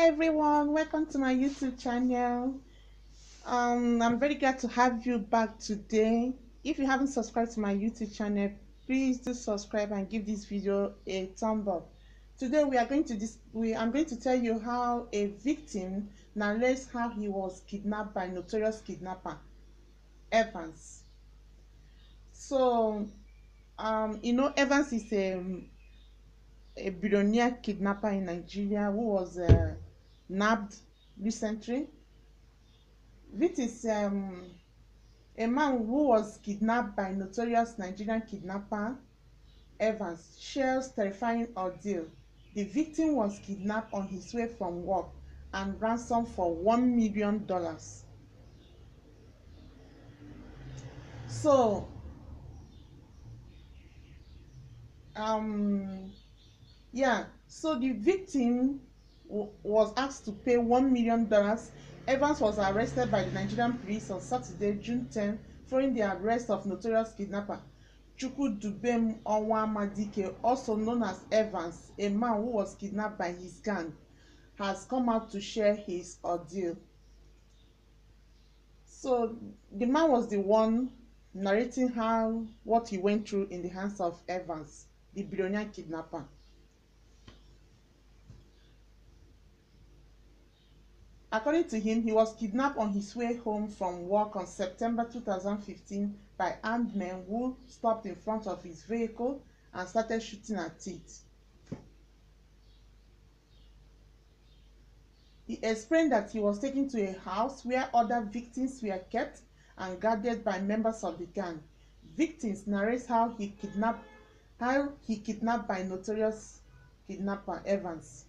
everyone, welcome to my YouTube channel. I'm very glad to have you back today. If you haven't subscribed to my YouTube channel, please do subscribe and give this video a thumb up. Today I'm going to tell you how a victim narrates how he was kidnapped by notorious kidnapper Evans. So Evans is a billionaire kidnapper in Nigeria who was nabbed recently. This is a man who was kidnapped by notorious Nigerian kidnapper Evans shares terrifying ordeal. The victim was kidnapped on his way from work and ransomed for $1 million. So so the victim was asked to pay $1 million. Evans was arrested by the Nigerian police on Saturday, June 10, following the arrest of notorious kidnapper Chukwudubem Onwamadike, also known as Evans, a man who was kidnapped by his gang, has come out to share his ordeal. So the man was the one narrating what he went through in the hands of Evans, the billionaire kidnapper. According to him, he was kidnapped on his way home from work on September 2015 by armed men who stopped in front of his vehicle and started shooting at it. He explained that he was taken to a house where other victims were kept and guarded by members of the gang. Victims narrate how he kidnapped by notorious kidnapper Evans.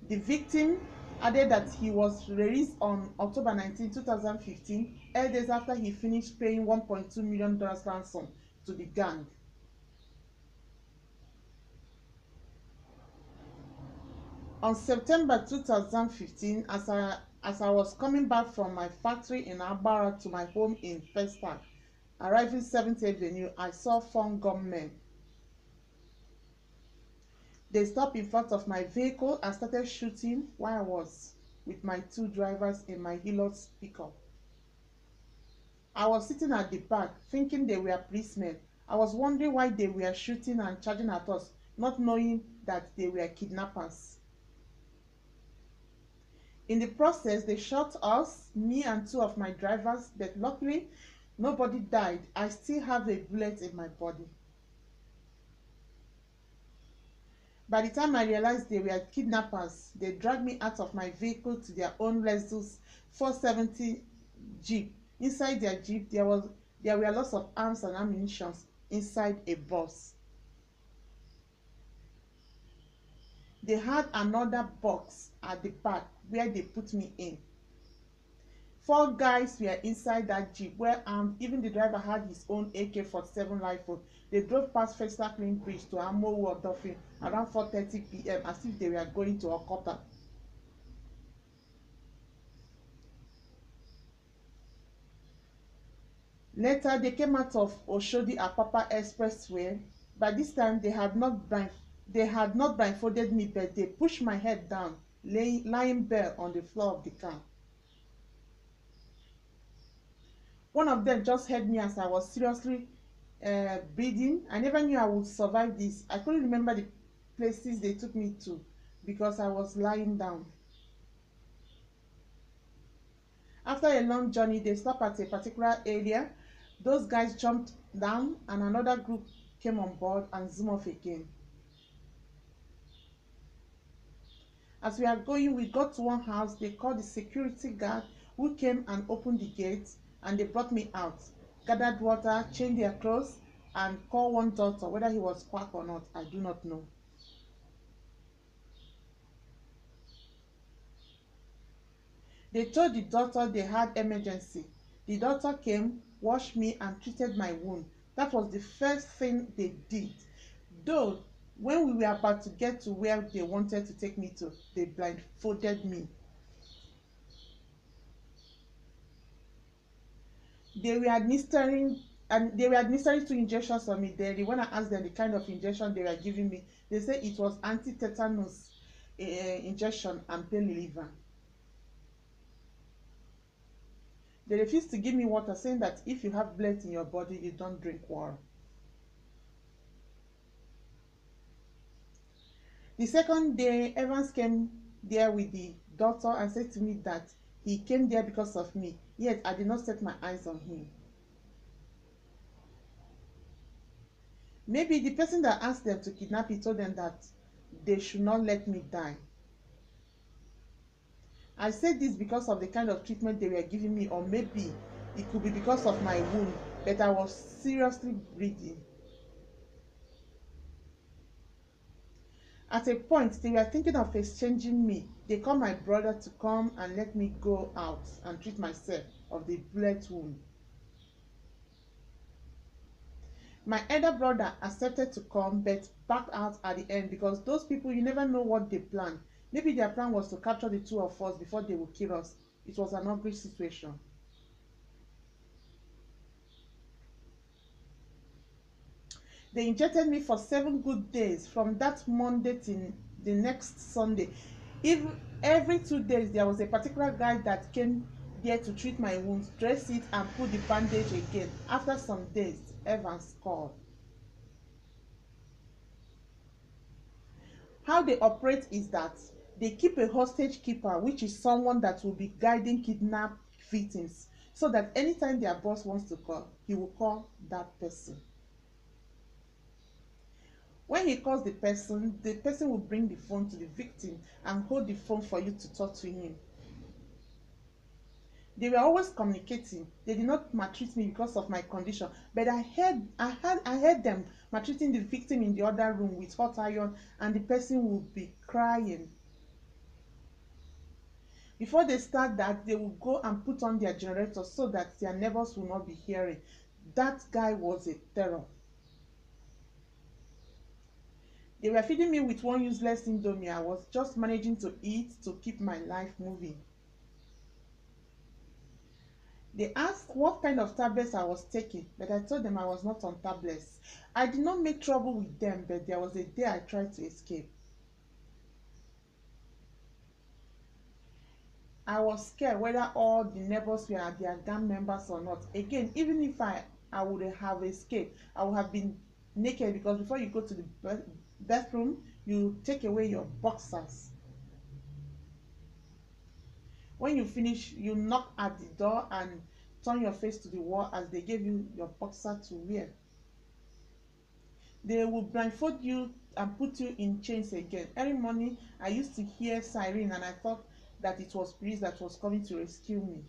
The victim added that he was released on October 19, 2015, 8 days after he finished paying $1.2 million ransom to the gang. On September 2015, as I was coming back from my factory in Abara to my home in Festac, arriving 7th Avenue, I saw 4 gunmen. They stopped in front of my vehicle and started shooting while I was with my 2 drivers in my Hilux pickup. I was sitting at the back thinking they were policemen. I was wondering why they were shooting and charging at us, not knowing that they were kidnappers. In the process, they shot us, me and 2 of my drivers, but luckily nobody died. I still have a bullet in my body. By the time I realized they were kidnappers, they dragged me out of my vehicle to their own Lexus 470 Jeep. Inside their Jeep, there were lots of arms and ammunition inside a bus. They had another box at the back where they put me in. 4 guys were inside that Jeep, well armed. Even the driver had his own AK-47 rifle. They drove past Festac Link Bridge to Amowo Dolphin around 4:30 p.m. as if they were going to Okota. Later, they came out of Oshodi Apapa Expressway. By this time, they had not blindfolded me, but they pushed my head down, lying bare on the floor of the car. One of them just heard me as I was seriously breathing. I never knew I would survive this. I couldn't remember the places they took me to because I was lying down. After a long journey, they stopped at a particular area. Those guys jumped down and another group came on board and zoomed off again. As we are going, we got to one house. They called the security guard who came and opened the gate, and they brought me out, gathered water, changed their clothes, and called one doctor. Whether he was quack or not, I do not know. They told the doctor they had emergency. The doctor came, washed me, and treated my wound. That was the first thing they did. Though, when we were about to get to where they wanted to take me to, they blindfolded me. They were administering 2 injections on me daily. When I asked them the kind of injection they were giving me, they said it was anti-tetanus. injection and pain reliever. They refused to give me water, saying that if you have blood in your body, you don't drink water. The second day, Evans came there with the doctor and said to me that he came there because of me, yet I did not set my eyes on him. Maybe the person that asked them to kidnap me told them that they should not let me die. I said this because of the kind of treatment they were giving me, or maybe it could be because of my wound, but I was seriously bleeding. At a point, they were thinking of exchanging me. They called my brother to come and let me go out and treat myself of the bullet wound. My elder brother accepted to come, but backed out at the end because those people, you never know what they plan. Maybe their plan was to capture the two of us before they would kill us. It was an ugly situation. They injected me for 7 good days, from that Monday till the next Sunday. Even every 2 days, there was a particular guy that came there to treat my wounds, dress it, and put the bandage again. After some days, Evans called. How they operate is that they keep a hostage keeper, which is someone that will be guiding kidnapped victims, so that anytime their boss wants to call, he will call that person. When he calls the person will bring the phone to the victim and hold the phone for you to talk to him. They were always communicating. They did not maltreat me because of my condition, but I heard them maltreating the victim in the other room with hot iron, and the person would be crying. Before they start that, they will go and put on their generator so that their neighbors will not be hearing. That guy was a terror. They were feeding me with one useless indomie. I was just managing to eat to keep my life moving. They asked what kind of tablets I was taking, but I told them I was not on tablets. I did not make trouble with them, but there was a day I tried to escape. I was scared whether all the neighbors were their gang members or not. Again, even if I would have escaped, I would have been naked, because before you go to the bathroom, you take away your boxers. When you finish, you knock at the door and turn your face to the wall as they gave you your boxer to wear. They will blindfold you and put you in chains again. Every morning, I used to hear siren and I thought that it was police that was coming to rescue me.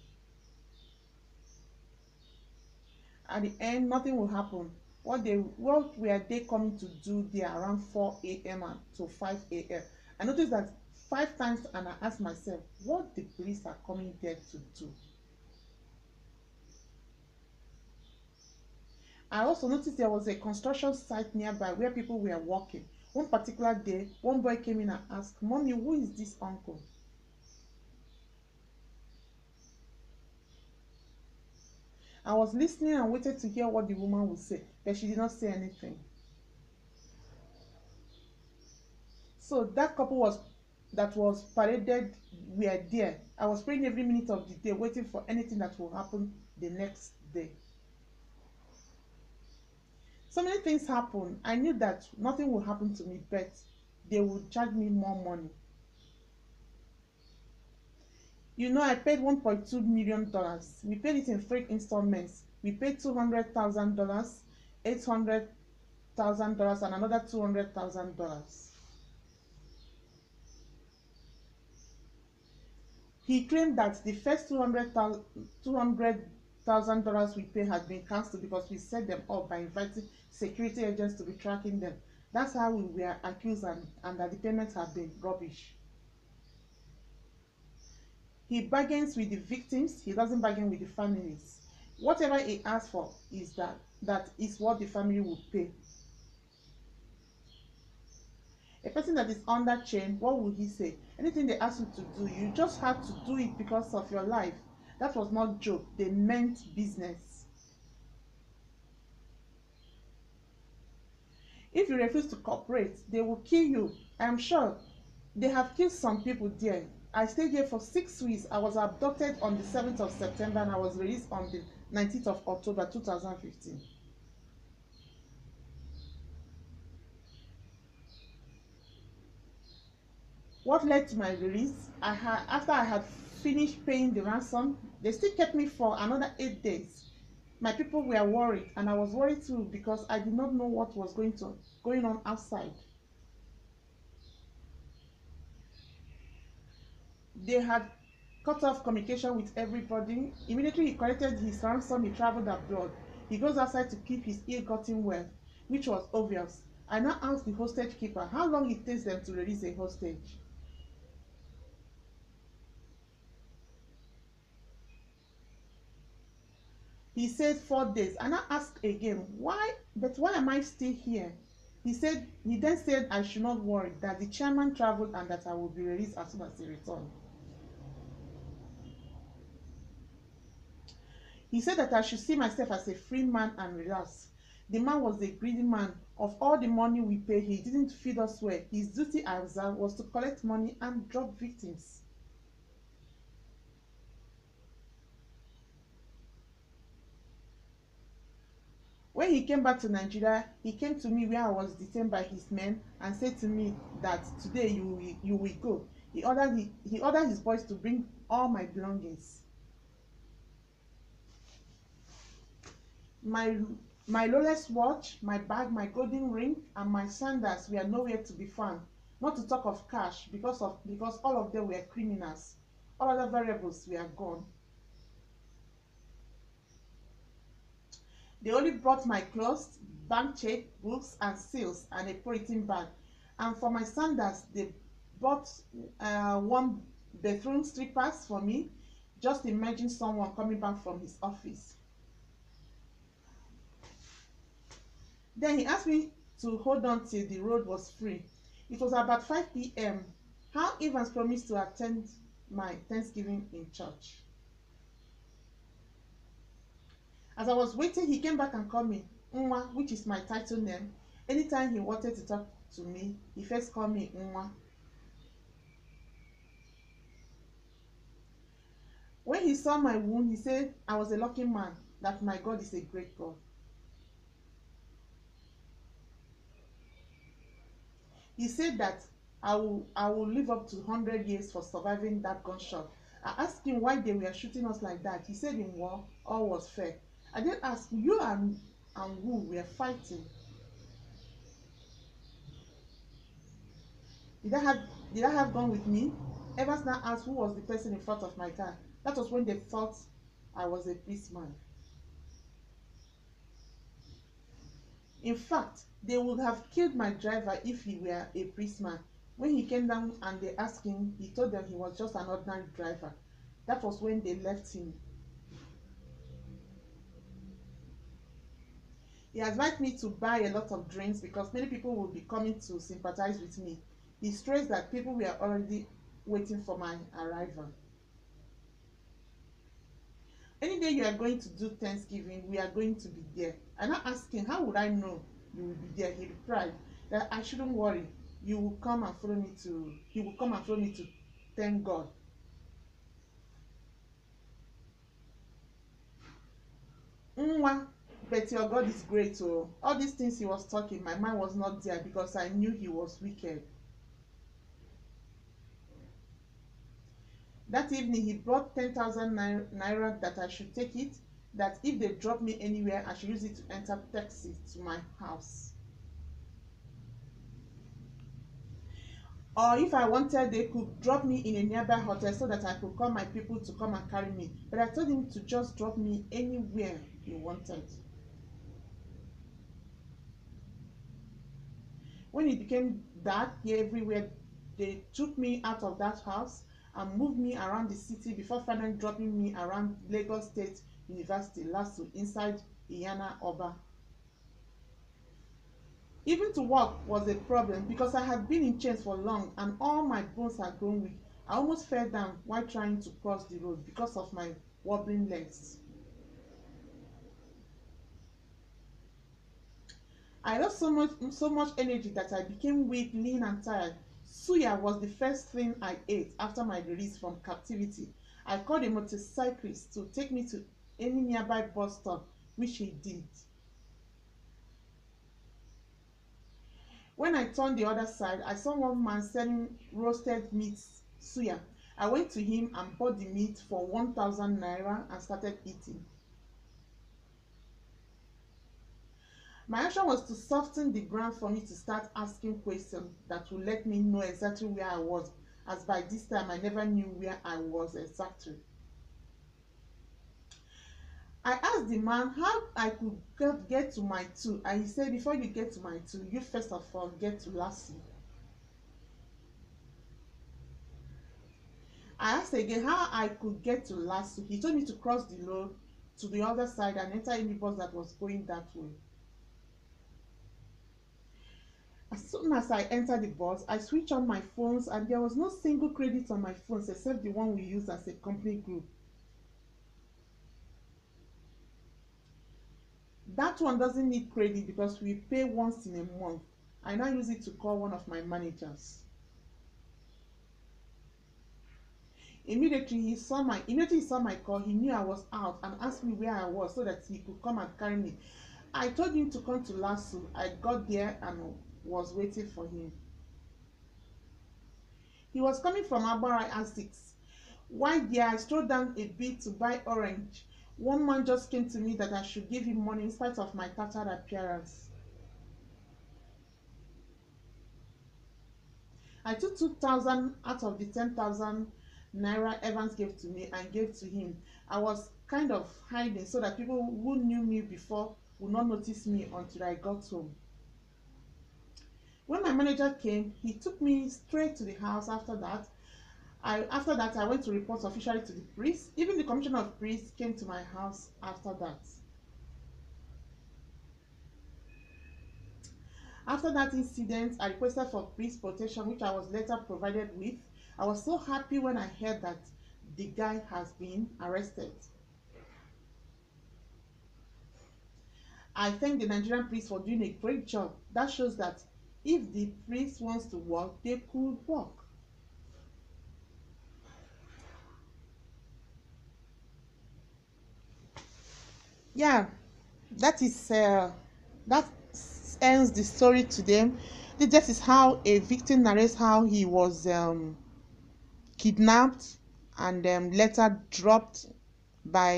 At the end, nothing will happen. What were they coming to do there around 4 a.m. to 5 a.m.? I noticed that 5 times, and I asked myself, what the police are coming there to do? I also noticed there was a construction site nearby where people were working. One particular day, one boy came in and asked, "Mommy, who is this uncle?" I was listening and waited to hear what the woman would say, but she did not say anything. So that couple that was paraded were there. I was praying every minute of the day, waiting for anything that will happen the next day. So many things happened. I knew that nothing will happen to me, but they would charge me more money. I paid $1.2 million. We paid it in 3 installments. We paid $200,000, $800,000, and another $200,000. He claimed that the first $200,000 we paid had been cancelled because we set them up by inviting security agents to be tracking them. That's how we were accused, and that the payments had been rubbish. He bargains with the victims, he doesn't bargain with the families. Whatever he asks for is that is what the family will pay. A person that is under chain, what will he say? Anything they ask you to do, you just have to do it because of your life. That was not joke, they meant business. If you refuse to cooperate, they will kill you. I am sure They have killed some people there. I stayed there for 6 weeks. I was abducted on the 7th of September and I was released on the 19th of October 2015. What led to my release? After I had finished paying the ransom, they still kept me for another 8 days. My people were worried, and I was worried too because I did not know what was going on outside. They had cut off communication with everybody. Immediately he collected his ransom, he traveled abroad. He goes outside to keep his ill-gotten wealth, which was obvious. I now asked the hostage keeper how long it takes them to release a hostage. He said 4 days. And I asked again, why am I still here? He then said I should not worry, that the chairman traveled and that I will be released as soon as he returned. He said that I should see myself as a free man and relax. The man was a greedy man. Of all the money we paid, he didn't feed us well. His duty, I observed, was to collect money and drop victims. When he came back to Nigeria, he came to me where I was detained by his men and said to me that today you will go. He ordered his boys to bring all my belongings. My my Rolex watch, my bag, my golden ring, and my sandals were nowhere to be found. Not to talk of cash, because all of them were criminals. All other variables were gone. They only brought my clothes, bank check, books, and seals, and a polythene bag. And for my sandals, they bought one bathroom slippers for me. Just imagine someone coming back from his office. Then he asked me to hold on till the road was free. It was about 5 p.m. How Evans promised to attend my Thanksgiving in church. As I was waiting, he came back and called me Nwa, which is my title name. Anytime he wanted to talk to me, he first called me Nwa. When he saw my wound, he said I was a lucky man, that my God is a great God. He said that I will live up to 100 years for surviving that gunshot. I asked him why they were shooting us like that. He said in war, all was fair. I then asked, you and who were fighting? Did I have gone with me? Evans now asked who was the person in front of my car. That was when they thought I was a policeman. In fact, they would have killed my driver if he were a policeman. When he came down and they asked him, he told them he was just an ordinary driver. That was when they left him. He advised me to buy a lot of drinks because many people would be coming to sympathize with me. He stressed that people were already waiting for my arrival. Any day you are going to do Thanksgiving, we are going to be there. And I asked him, how would I know you will be there? He replied that I shouldn't worry. He will come and follow me to thank God. Nwa, but your God is great. Oh, all these things he was talking, my mind was not there because I knew he was wicked. That evening, he brought 10,000 naira that I should take it, that if they drop me anywhere, I should use it to enter taxi to my house. Or if I wanted, they could drop me in a nearby hotel so that I could call my people to come and carry me. But I told him to just drop me anywhere he wanted. When it became dark everywhere, they took me out of that house and moved me around the city before finally dropping me around Lagos State University, LASU, inside Iyana Oba. Even to walk was a problem because I had been in chains for long and all my bones had grown weak. I almost fell down while trying to cross the road because of my wobbling legs. I lost so much energy that I became weak, lean, and tired. Suya was the first thing I ate after my release from captivity. I called a motorcyclist to take me to any nearby bus stop, which he did. When I turned the other side, I saw one man selling roasted meat suya. I went to him and bought the meat for 1,000 naira and started eating. My action was to soften the ground for me to start asking questions that would let me know exactly where I was, as by this time I never knew where I was exactly. I asked the man how I could get to my two, and he said, before you get to my two, you first of all get to Lassi. I asked again how I could get to Lassi. He told me to cross the road to the other side and enter any bus that was going that way. As soon as I entered the bus, I switched on my phones and there was no single credit on my phones except the one we use as a company group. That one doesn't need credit because we pay once in a month. I now use it to call one of my managers. Immediately he saw my call, he knew I was out and asked me where I was so that he could come and carry me. I told him to come to Lasso. I got there and was waiting for him. He was coming from Abara R6. While there, I strolled down a bit to buy orange. One man just came to me that I should give him money in spite of my tattered appearance. I took 2,000 out of the 10,000 naira Evans gave to me and gave to him. I was kind of hiding so that people who knew me before would not notice me until I got home. When my manager came, he took me straight to the house. After that, I went to report officially to the priest. Even the commissioner of priests came to my house after that. After that incident, I requested for priest protection, which I was later provided with. I was so happy when I heard that the guy has been arrested. I thank the Nigerian priest for doing a great job. That shows that if the priest wants to work, they could work. Yeah, that is that ends the story to them. This is how a victim narrates how he was kidnapped and later dropped by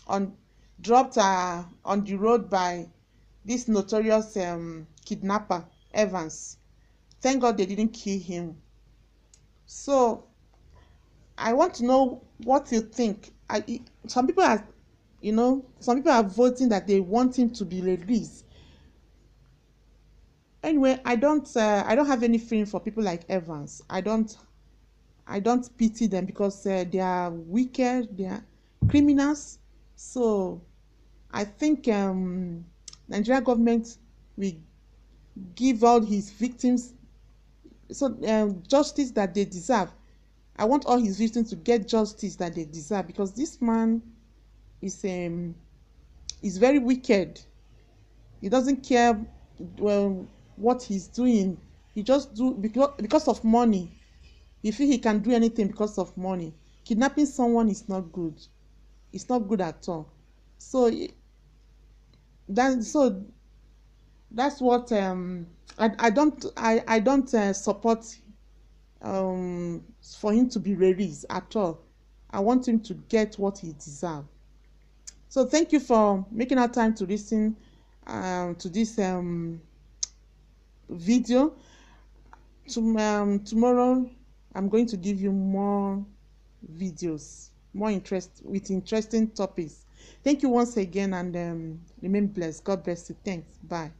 on dropped on the road by this notorious kidnapper Evans. Thank God they didn't kill him. So I want to know what you think. Some people are, some people are voting that they want him to be released. Anyway, I don't have any feeling for people like Evans. I don't pity them because they are wicked, they are criminals. So I think Nigeria government will give all his victims justice that they deserve. I want all his victims to get justice that they deserve because this man is very wicked. He doesn't care what he's doing. He just do because of money. He feel he can do anything because of money. Kidnapping someone is not good. It's not good at all. So so that's what I don't support for him to be released at all. I want him to get what he deserves. So thank you for making our time to listen to this video. Tomorrow I'm going to give you more videos, more with interesting topics. Thank you once again and remain blessed. God bless you. Thanks. Bye.